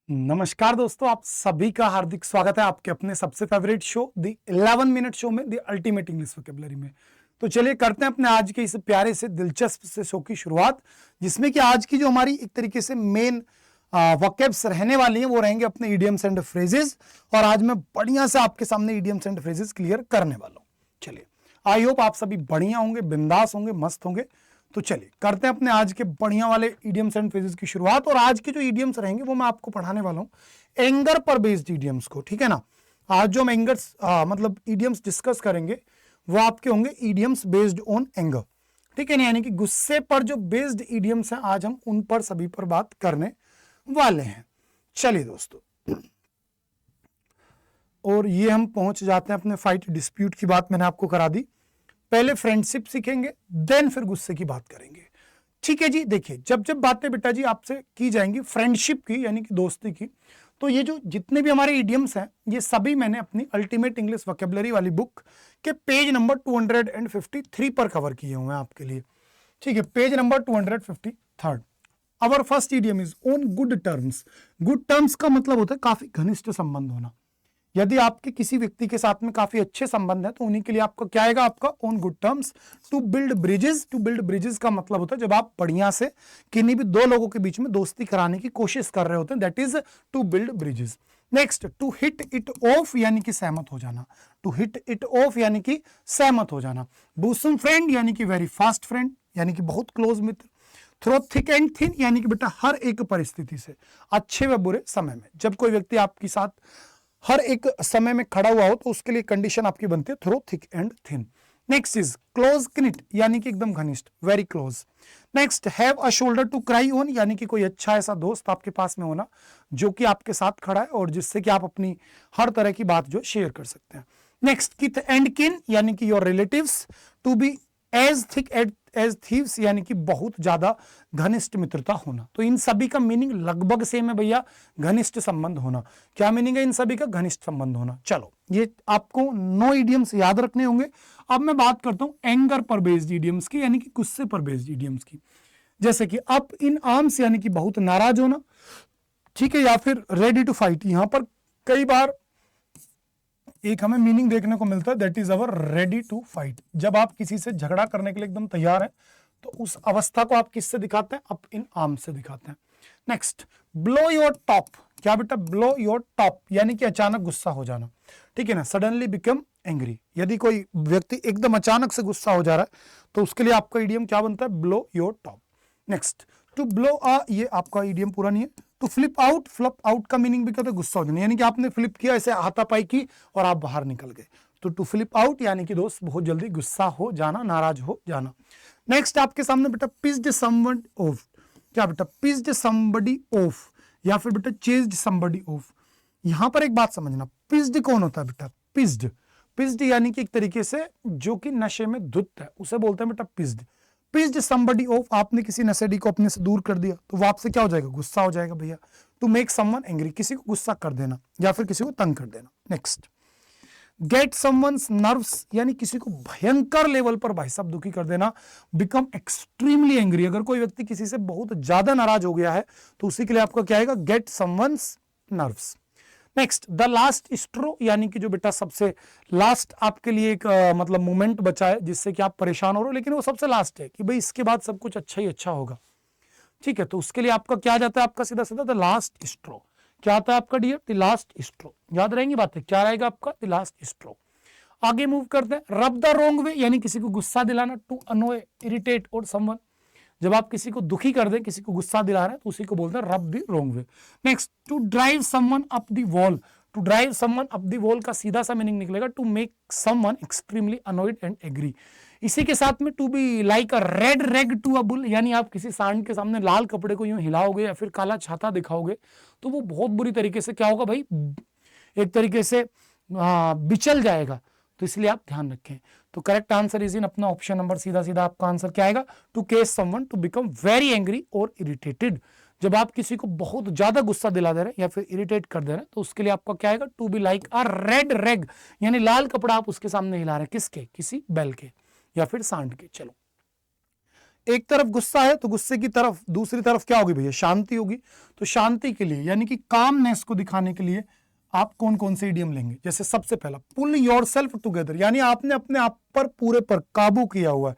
नमस्कार दोस्तों, आप सभी का हार्दिक स्वागत है आपके अपने सबसे favourite show the 11 minute show में, द अल्टीमेट इंग्लिश वोकैबुलरी में। तो चलिए करते हैं अपने आज के इस प्यारे से दिलचस्प से शो की शुरुआत, जिसमें कि आज की जो हमारी एक तरीके से मेन वोकैब्स रहने वाली हैं वो रहेंगे अपने इडियम्स एंड फ्रेजेस। और आज मैं बढ़िया से आपके सामने इडियम्स एंड फ्रेजेस क्लियर करने वाला हूँ। चलिए, आई होप आप सभी बढ़िया होंगे, बिंदास होंगे, मस्त होंगे। तो चलिए करते हैं अपने आज के बढ़िया वाले इडियम्स एंड फ्रेजेस की शुरुआत। और आज के जो इडियम्स रहेंगे वो मैं आपको पढ़ाने वाला हूँ एंगर पर बेस्ड इडियम्स को, ठीक है ना। आज जो हम एंगर्स मतलब इडियम्स डिस्कस करेंगे वो आपके होंगे इडियम्स बेस्ड ऑन एंगर, ठीक है ना, यानी कि गुस्से पर जो बेस्ड इडियम्स हैं आज हम उन पर सभी पर बात करने वाले हैं। चलिए दोस्तों, और ये हम पहुंच जाते हैं अपने फाइट डिस्प्यूट की बात मैंने आपको करा दी। पहले फ्रेंडशिप सीखेंगे, देन फिर गुस्से की बात करेंगे, ठीक है जी। देखिए, जब जब बातें बेटा जी आपसे की जाएंगी फ्रेंडशिप की यानी कि दोस्ती की, तो ये जो जितने भी हमारे इडियम्स हैं ये सभी मैंने अपनी अल्टीमेट इंग्लिश वोकैबुलरी वाली बुक के पेज नंबर 253 पर कवर किए हुए हैं आपके लिए, ठीक है। Page number 253। Our first idiom is on good terms. Good terms का मतलब होता है काफी घनिष्ठ संबंध होना। यदि आपके किसी व्यक्ति के साथ में काफी अच्छे संबंध है तो उन्हीं के लिए आपका क्या आएगा, आपका on good terms. To build bridges. To build bridges का मतलब होता है जब आप बढ़िया से किन्हीं भी दो लोगों के बीच में दोस्ती कराने की कोशिश कर रहे होते हैं, that is to build bridges. Next, to hit it off यानी कि सहमत हो जाना। टू हिट इट ऑफ यानी कि सहमत हो जाना। बूसम फ्रेंड यानी कि वेरी फास्ट फ्रेंड यानी कि बहुत क्लोज मित्र। थ्रो थिक एंड थिन यानी कि बेटा हर एक परिस्थिति से, अच्छे व बुरे समय में, जब कोई व्यक्ति आपके साथ हर एक समय में खड़ा हुआ हो तो उसके लिए कंडीशन आपकी बनती है through thick and thin. Next is close knit यानी कि एकदम घनिष्ठ, very close. Next, have a shoulder to cry on यानी कि कोई अच्छा ऐसा दोस्त आपके पास में होना जो कि आपके साथ खड़ा है और जिससे कि आप अपनी हर तरह की बात जो शेयर कर सकते हैं। नेक्स्ट, किथ एंड किन यानी कि your relatives. To be as thick as thieves यानी कि बहुत ज्यादा घनिष्ठ मित्रता होना। तो इन सभी का मीनिंग लगभग सेम है भैया, घनिष्ठ संबंध होना। क्या मीनिंग है इन सभी का, घनिष्ठ संबंध होना। चलो, ये आपको 9 इडियम्स याद रखने होंगे। अब मैं बात करता हूं एंगर पर बेस्ड इडियम्स की यानी कि गुस्से पर बेस्ड इडियम्स की। जैसे कि अप इन आर्म्स यानी कि बहुत नाराज होना, ठीक है, या फिर रेडी टू फाइट। यहां पर कई बार एक हमें मीनिंग देखने को मिलता है, that is our ready to fight. जब आप किसी से झगड़ा करने के लिए एकदम तैयार हैं तो उस अवस्था को आप किससे दिखाते हैं, अप इन आर्म से दिखाते हैं। Next, blow your top. क्या बेटा, ब्लो योर टॉप यानी कि अचानक गुस्सा हो जाना, ठीक है ना, सडनली बिकम एंग्री। यदि कोई व्यक्ति एकदम अचानक से गुस्सा हो जा रहा है तो उसके लिए आपका इडियम क्या बनता है, blow your top. Next, to blow a, ये आपका इडियम पूरा नहीं है। To flip out, flip out का मीनिंग भी कहते हैं गुस्सा हो जाना, यानी कि आपने फ्लिप किया, ऐसे हाथापाई की और आप बाहर निकल गए। तो टू फ्लिप आउट यानी कि दोस्त बहुत जल्दी गुस्सा हो जाना, नाराज हो जाना। नेक्स्ट आपके सामने बेटा पिस्ड समवन ऑफ। क्या बेटा, पिस्ड समबडी ऑफ या फिर बेटा चेज्ड समबडी ऑफ। यहां पर एक बात समझना, पिस्ड कौन होता है बेटा, पिस्ड। पिस्ड यानी कि एक तरीके से जो कि नशे में धुत है उसे बोलते हैं बेटा पिस्ड। पिस्ड समबडी ऑफ, आपने किसी नशेड़ी को अपने से दूर कर दिया तो वो आपसे क्या हो जाएगा, गुस्सा हो जाएगा भैया। टू मेक समवन एंग्री, किसी को गुस्सा कर देना या फिर किसी को तंग कर देना। नेक्स्ट, गेट समवन्स नर्व्स यानी किसी को भयंकर लेवल पर भाई साहब दुखी कर देना। बिकम एक्सट्रीमली एंग्री, अगर कोई व्यक्ति किसी से बहुत ज्यादा नाराज हो गया है तो उसी के लिए आपका क्या आएगा, get someone's nerves. Next, the last straw यानी कि जो बेटा सबसे लास्ट आपके लिए एक मतलब मोमेंट बचा है जिससे कि आप परेशान हो रहे हो, लेकिन वो सबसे लास्ट है कि भाई इसके बाद सब कुछ अच्छा ही अच्छा होगा, ठीक है। तो उसके लिए आपका क्या जाता है, आपका सीधा सीधा द लास्ट स्ट्रो। क्या आता है आपका डियर, द लास्ट स्ट्रो। याद रहेंगी बातें, क्या रहेगा आपका, द लास्ट स्ट्रो। आगे मूव करते हैं, रब द रोंग वे यानी किसी को गुस्सा दिलाना। टू अनोय, इरिटेट और समवन, जब आप किसी को दुखी कर दें, किसी को गुस्सा दिला रहे हैं तो उसी को बोलते हैं rub the wrong way. Next, to drive someone up the wall. To drive someone up the wall का सीधा सा मीनिंग निकलेगा to make someone extremely annoyed and angry. इसी के साथ में to be like a red rag to a bull, यानी आप किसी सांड के सामने लाल कपड़े को यूं हिलाओगे या फिर काला छाता दिखाओगे तो वो बहुत बुरी तरीके से क्या होगा भाई, एक तरीके से बिचल जाएगा। तो इसलिए आप ध्यान रखें। तो करेक्ट आंसर इज इन अपना ऑप्शन नंबर, सीधा सीधा आपका आंसर क्या आएगा, to cause someone to become very angry और इरिटेटेड। जब आप किसी को बहुत ज्यादा गुस्सा दिला दे रहे हैं या फिर इरिटेट कर दे रहे हैं तो उसके लिए आपका क्या आएगा, to be like a red rag, यानी लाल कपड़ा आप उसके सामने हिला रहे हैं, किसके, किसी बैल के या फिर सांड के। चलो, एक तरफ गुस्सा है तो गुस्से की तरफ दूसरी तरफ क्या होगी भैया, शांति होगी। तो शांति के लिए यानी कि कामनेस को दिखाने के लिए आप कौन कौन से इडियम लेंगे? जैसे सबसे पहला पुल योरसेल्फ टुगेदर, यानी आपने अपने आप पर पूरे पर काबू किया हुआ है।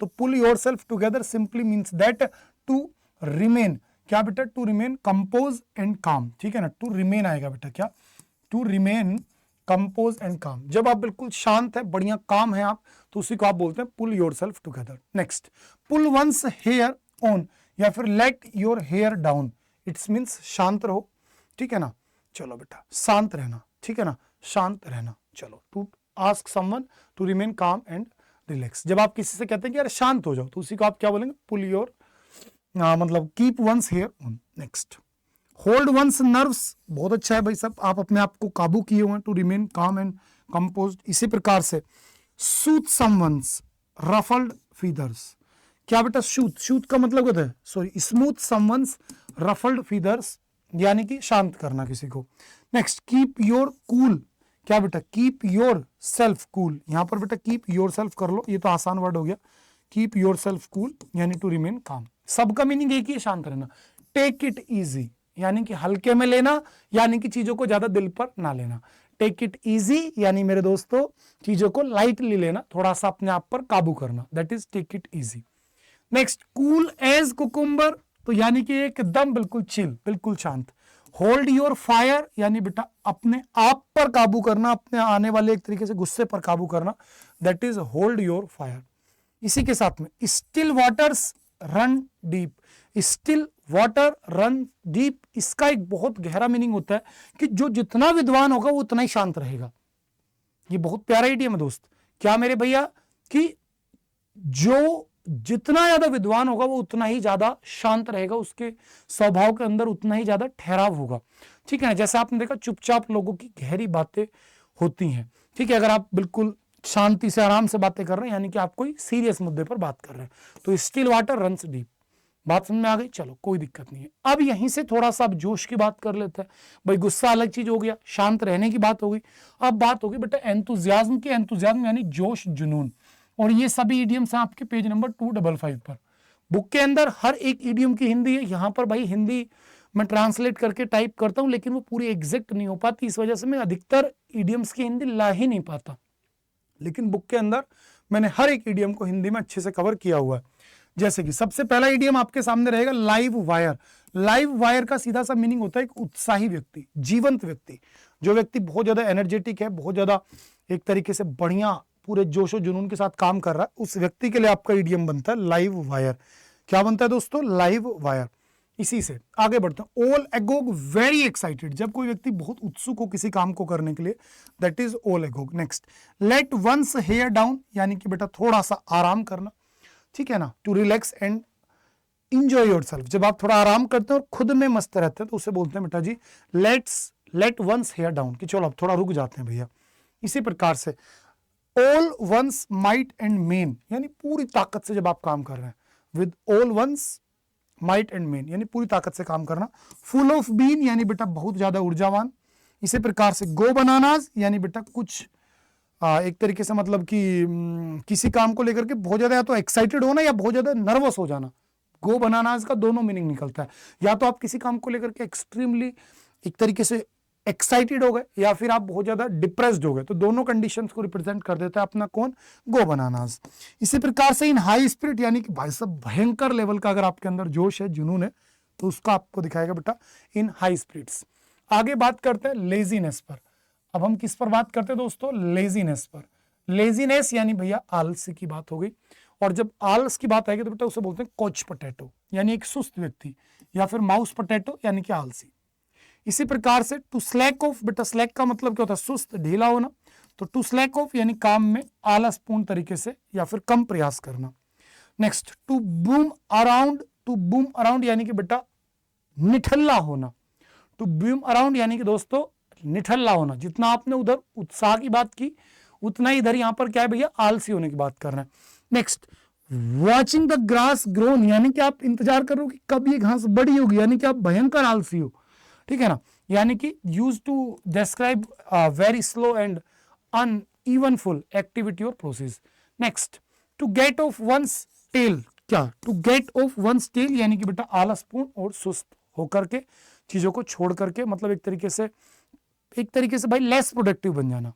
तो pull yourself together simply means that to remain, क्या बेटा, टू रिमेन कंपोज एंड काम, ठीक है ना, टू रिमेन आएगा बेटा, क्या, टू रिमेन कंपोज एंड काम। जब आप बिल्कुल शांत है, बढ़िया काम है आप, तो उसी को आप बोलते हैं pull yourself together. Next, pull one's hair on या फिर let your hair down, it's means शांत रहो, ठीक है ना। चलो बेटा, शांत रहना, ठीक है ना, शांत रहना। चलो, to ask someone to remain calm and relax. जब आप किसी से कहते हैं कि यार शांत हो जाओ, तो उसी को आप क्या बोलेंगे, पुल योर, मतलब keep one's hair on. Next, hold one's nerves, बहुत अच्छा है भाई साहब, आप अपने आप को काबू किए हुए हैं, to remain calm and composed. इसी प्रकार से सूथ समवंस रफल्ड फीदर्स, क्या बेटा, सूथ, सूथ का मतलब होता है, sorry, smooth someone's ruffled feathers, यानी कि शांत करना किसी को। नेक्स्ट, कीप योर कूल, क्या बेटा, कीप योर सेल्फ कूल, यहां पर बेटा कीप योर सेल्फ कर लो, ये तो आसान वर्ड हो गया, कीप योर सेल्फ कूल यानी टू रिमेन काम। सबका मीनिंग एक ही है, शांत रहना। टेक इट इजी, यानी कि हल्के में लेना, यानी कि चीजों को ज्यादा दिल पर ना लेना। टेक इट इजी यानी मेरे दोस्तों चीजों को लाइटली लेना, थोड़ा सा अपने आप पर काबू करना, that is take it easy. Next, cool as cucumber, तो यानी कि एकदम बिल्कुल चिल, बिल्कुल शांत। होल्ड योर फायर यानी बेटा अपने आप पर काबू करना, अपने आने वाले एक तरीके से गुस्से पर काबू करना, that is hold your fire. इसी के साथ में still waters run deep, still water run deep, इसका एक बहुत गहरा मीनिंग होता है कि जो जितना विद्वान होगा वो उतना ही शांत रहेगा। ये बहुत प्यारा आइडिया है दोस्त, क्या मेरे भैया, कि जो जितना ज्यादा विद्वान होगा वो उतना ही ज्यादा शांत रहेगा, उसके स्वभाव के अंदर उतना ही ज्यादा ठहराव होगा, ठीक है ना। जैसे आपने देखा चुपचाप लोगों की गहरी बातें होती हैं, ठीक है, अगर आप बिल्कुल शांति से आराम से बातें कर रहे हैं यानी कि आप कोई सीरियस मुद्दे पर बात कर रहे हैं। तो स्टिल वाटर रन्स डीप, बात समझ में आ गई, चलो कोई दिक्कत नहीं है। अब यहीं से थोड़ा सा अब जोश की बात कर लेते हैं भाई, गुस्सा अलग चीज हो गया, शांत रहने की बात हो गई, अब बात होगी बेटा एंथुजियाज्म की। एंथुजियाज्म यानी जोश, जुनून, और ये सभी इडियम्स हैं आपके पेज नंबर 255 पर। बुक के अंदर हर एक इडियम की हिंदी है, यहाँ पर भाई हिंदी मैं ट्रांसलेट करके टाइप करता हूँ, लेकिन वो पूरी एग्जैक्ट नहीं हो पाती, इस वजह से मैं अधिकतर इडियम्स की हिंदी ला ही नहीं पाता, लेकिन बुक के अंदर मैंने हर एक इडियम को हिंदी में अच्छे से कवर किया हुआ है। जैसे कि सबसे पहला इडियम आपके सामने रहेगा लाइव वायर। लाइव वायर का सीधा सा मीनिंग होता है एक उत्साही व्यक्ति, जीवंत व्यक्ति, जो व्यक्ति बहुत ज्यादा एनर्जेटिक है, बहुत ज्यादा एक तरीके से बढ़िया पूरे जोशो जुनून के साथ काम कर रहा है, उस व्यक्ति के लिए आपका इडियम बनता है लाइव वायर। क्या बनता है दोस्तों, लाइव वायर। इसी से आगे बढ़ते हैं, ऑल एगोग वेरी एक्साइटेड, जब कोई व्यक्ति बहुत उत्सुक हो किसी काम को करने के लिए, that is all agog. Next, let one's hair down यानी कि बेटा थोड़ा सा आराम करना, ठीक है ना, to relax and enjoy yourself, जब आप थोड़ा आराम करते हैं और खुद में मस्त रहते हैं तो उसे बोलते हैं बेटा जी लेट वंस हेयर डाउन, कि चलो अब थोड़ा रुक जाते हैं भैया। इसी प्रकार से all one's might and main यानी पूरी ताकत से जब आप काम कर रहे हैं, with all one's might and main यानी पूरी ताकत से काम करना। फुल ऑफ बीन यानी बेटा बहुत ज्यादा ऊर्जावान। इसी प्रकार से गो बनानाज यानी बेटा कुछ एक तरीके से मतलब कि किसी काम को लेकर के बहुत ज्यादा या तो एक्साइटेड होना या बहुत ज्यादा नर्वस हो जाना। गो बनानाज का दोनों मीनिंग निकलता है, या तो आप किसी काम को लेकर के एक्सट्रीमली एक तरीके से एक्साइटेड हो गए या फिर आप बहुत ज्यादा डिप्रेस्ड हो गए, तो दोनों कंडीशंस को रिप्रेजेंट कर देता है अपना कौन, गो बनानाज। इसी प्रकार से इन हाई स्पिरिट यानी कि भाई साहब भयंकर लेवल का अगर आपके अंदर जोश है, जुनून है, तो उसका आपको दिखाएगा बेटा इन हाई स्पिरिट्स। आगे बात करते हैं लेजीनेस पर। अब हम किस पर बात करते हैं दोस्तों, लेजीनेस पर। लेजीनेस यानी भैया आलसी की बात हो गई, और जब आलस की बात आएगी तो बेटा उसे बोलते हैं कोच पोटैटो यानी एक सुस्त व्यक्ति, या फिर माउस पोटैटो यानी कि आलसी। इसी प्रकार से टू स्लैक ऑफ, बेटा स्लैक का मतलब क्या होता है, सुस्त, ढीला होना, तो टू स्लैक ऑफ यानी काम में आलसपूर्ण तरीके से या फिर कम प्रयास करना। Next, to bum around, to bum around यानी कि बेटा निठल्ला होना। टू बूम अराउंड यानी कि दोस्तों निठल्ला होना, जितना आपने उधर उत्साह की बात की उतना ही इधर यहाँ पर क्या है भैया, आलसी होने की बात कर रहे हैं। Next, watching the grass grown यानी कि आप इंतजार करो कि कब ये घास बड़ी होगी, यानी कि आप भयंकर आलसी हो, ठीक है ना, यानी कि use to describe very slow and uneventful activity और process. Next, to get off one's tail क्या, to get off one tail, यानी कि बेटा आलसपूर्ण और सुस्त होकर के, चीजों को छोड़ करके, मतलब एक तरीके से भाई लेस प्रोडक्टिव बन जाना।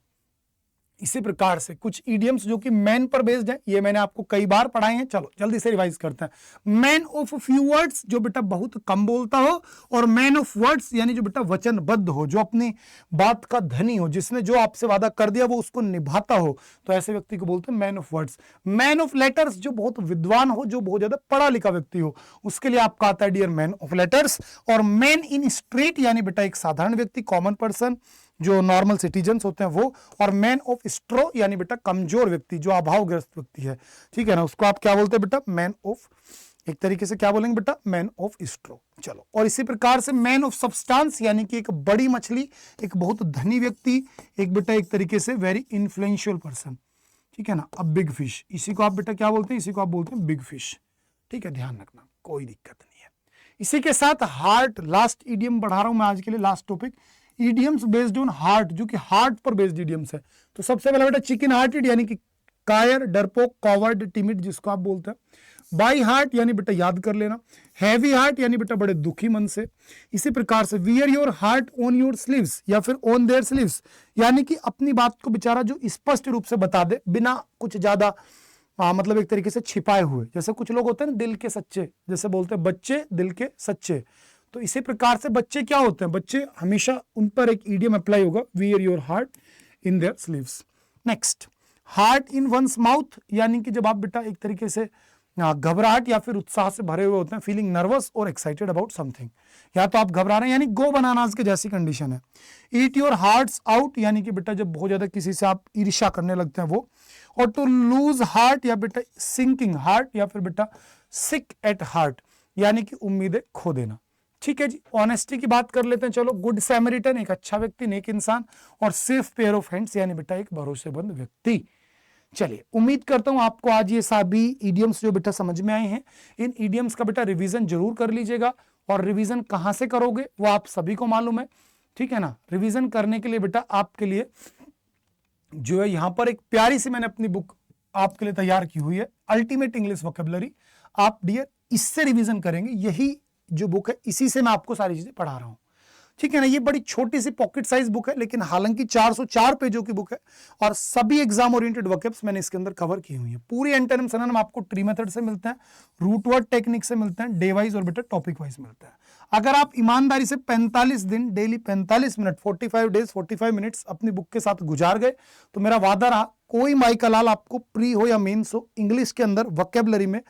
इसी प्रकार से कुछ इडियम्स जो कि मैन पर बेस्ड है, ये मैंने आपको कई बार पढ़ाए हैं, चलो जल्दी से रिवाइज करते हैं। मैन ऑफ फ्यू वर्ड्स, जो बेटा बहुत कम बोलता हो, और मैन ऑफ वर्ड्स यानी जो बेटा वचनबद्ध हो, जो अपनी बात का धनी हो, जिसने जो आपसे वादा कर दिया वो उसको निभाता हो, तो ऐसे व्यक्ति को बोलते हैं man of words. Man of letters, जो बहुत विद्वान हो, जो बहुत ज्यादा पढ़ा लिखा व्यक्ति हो, उसके लिए आपका आता है डियर मैन ऑफ लेटर्स। और मैन इन स्ट्रीट यानी बेटा एक साधारण व्यक्ति, कॉमन पर्सन, जो नॉर्मल सिटीजन्स होते हैं वो। और मैन ऑफ स्ट्रो यानी बेटा कमजोर व्यक्ति, जो अभावग्रस्त व्यक्ति है, ठीक है ना, उसको आप क्या बोलते हैं बेटा, मैन ऑफ, एक तरीके से क्या बोलेंगे बेटा, मैन ऑफ स्ट्रो। चलो, और इसी प्रकार से मैन ऑफ सब्सटेंस यानी कि एक बड़ी मछली, एक बहुत धनी व्यक्ति, एक बेटा एक तरीके से वेरी इन्फ्लुएंशियल पर्सन, ठीक है ना। अब बिग फिश, इसी को आप बेटा क्या बोलते हैं, इसी को आप बोलते हैं बिग फिश, ठीक है, ध्यान रखना, कोई दिक्कत नहीं है। इसी के साथ हार्ट, लास्ट इडियम बढ़ा रहा हूं मैं आज के लिए, last topic, idioms based on heart, जो कि हार्ट पर बेस्ड इडियम्स है। तो सबसे पहला बेटा चिकन हार्टेड यानी कि कायर, डरपोक, कॉवर्ड, टिमिड, जिसको आप बोलते हैं। बाई हार्ट यानी बेटा याद कर लेना। हैवी हार्ट यानी बेटा बड़े दुखी मन से। इसी प्रकार से wear your heart on your sleeves या फिर ऑन देयर स्लीव्स, यानी कि अपनी बात को बेचारा जो स्पष्ट रूप से बता दे, बिना कुछ ज्यादा मतलब एक तरीके से छिपाए हुए। जैसे कुछ लोग होते हैं ना दिल के सच्चे, जैसे बोलते हैं बच्चे दिल के सच्चे, तो इसी प्रकार से बच्चे क्या होते हैं, बच्चे हमेशा उन पर एक इडियम अप्लाई होगा, wear your heart in their sleeves. Next, heart in one's mouth, यानी कि जब आप बेटा एक तरीके से घबराहट या फिर उत्साह से भरे हुए होते हैं, फीलिंग नर्वस और एक्साइटेड अबाउट समथिंग, या तो आप घबरा रहे हैं यानी गो बनानास के जैसी कंडीशन है। ईट योर हार्ट्स आउट, यानी कि बेटा जब बहुत ज्यादा किसी से आप ईर्ष्या करने लगते हैं वो। और टू लूज हार्ट या बेटा सिंकिंग हार्ट या फिर बेटा सिक एट हार्ट, यानी कि उम्मीदें खो देना। ठीक है जी, ऑनेस्टी की बात कर लेते हैं, चलो। गुड सैमरिटन, एक अच्छा व्यक्ति, नेक इंसान। और सेफ पेयर ऑफ हैंड्स, यानी बेटा एक भरोसेमंद व्यक्ति। चलिए, उम्मीद करता हूं आपको आज ये सभी इडियम्स जो बेटा समझ में आए हैं। इन इडियम्स का बेटा रिवीजन जरूर कर लीजिएगा, और रिवीजन कहां से करोगे वो आप सभी को मालूम है, ठीक है ना। रिवीजन करने के लिए बेटा आपके लिए जो है यहां पर एक प्यारी सी मैंने अपनी बुक आपके लिए तैयार की हुई है, अल्टीमेट इंग्लिश वोकैबुलरी। आप डियर इससे रिवीजन करेंगे, यही जो बुक है इसी से मैं आपको सारी चीजें पढ़ा रहा हूं, ठीक है ना। ये बड़ी छोटी सी पॉकेट साइज बुक है, लेकिन हालांकि 404 पेजों की बुक है, और सभी एग्जाम ओरिएंटेड वर्कअप्स मैंने इसके अंदर कवर की हुई है। पूरी एंटोनिम सिनोनिम आपको ट्री मेथड से मिलते हैं, रूट वर्ड टेक्निक से मिलते हैं, डे वाइज और बेटा टॉपिक वाइज मिलते हैं। अगर आप ईमानदारी से 45 दिन डेली 45 मिनट 45 डेज 45 मिनट्स अपनी बुक के साथ गुजार गए, तो मेरा वादा रहा, कोई माई कलाल आपको प्री हो या मेंस हो, इंग्लिश के अंदर वोकैबुलरी में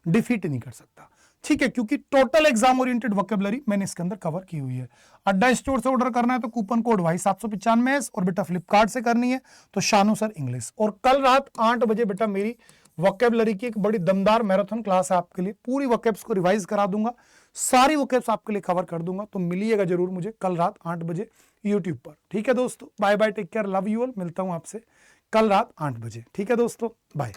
डिफीट नहीं कर सकता, ठीक है। क्योंकि टोटल एग्जाम ओरिएंटेड वोकैबुलरी मैंने इसके अंदर कवर की हुई है। अड्डा स्टोर से ऑर्डर करना है तो कूपन कोड Y795S, और बेटा फ्लिपकार्ट से करनी है तो शानू सर इंग्लिश। और कल रात 8 बजे बेटा मेरी वोकैबुलरी की एक बड़ी दमदार मैराथन क्लास है आपके लिए, पूरी वोकैब्स को रिवाइज करा दूंगा, सारी वोकैब्स आपके लिए कवर कर दूंगा, तो मिलिएगा जरूर मुझे कल रात 8 बजे यूट्यूब पर, ठीक है दोस्तों। Bye bye, take care, love you all, मिलता हूं आपसे कल रात 8 बजे, ठीक है दोस्तों, बाय।